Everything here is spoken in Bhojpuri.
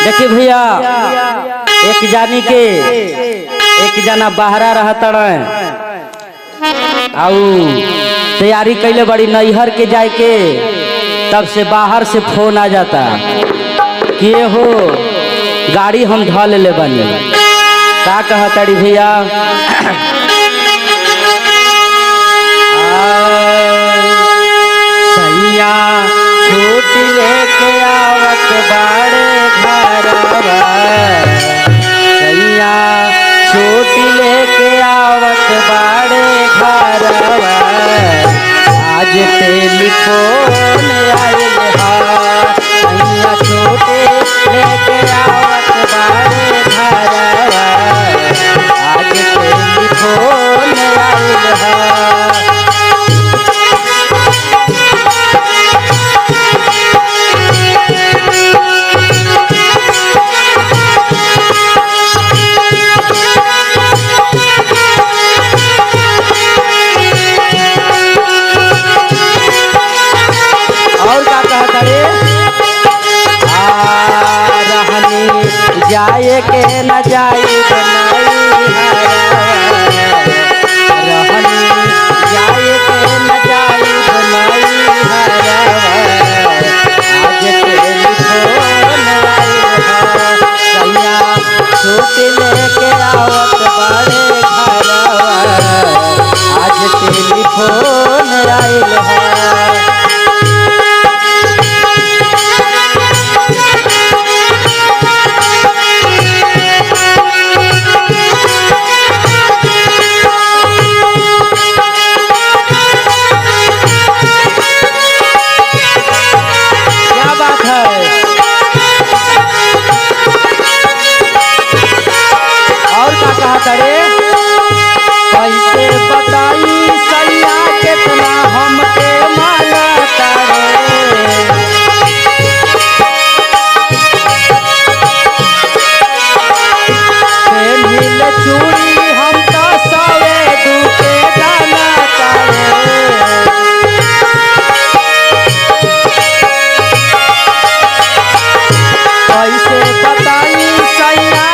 देखिए भैया, एक जानी के एक जना बाहरा रहता आउ तैयारी कैले बड़ी नैहर के जाए के, तब से बाहर से फोन आ जाता कि हो गाड़ी हम ढा ले बनी। का कहताड़ी भैया, सैया छूट लेके आवत बाड़े घरवा, सैया छूट लेके आवत बाड़े घरवा, आज टेलीफोन आइल हा, सैया छूट लेके आवत बाड़े घरवा, आज टेलीफोन आइल हा। जाए के न जाए रहनी, जाए के न जाए बनाई आज टेलीफोन सैया छूट लेके आवत बड़े घरवा, आज टेलीफोन आइल है। कैसे बताई सैया कितना हमके मानता रे, पेन्हिल चूड़ी हम तो सवे दुके जानता रे, कैसे बताई सैया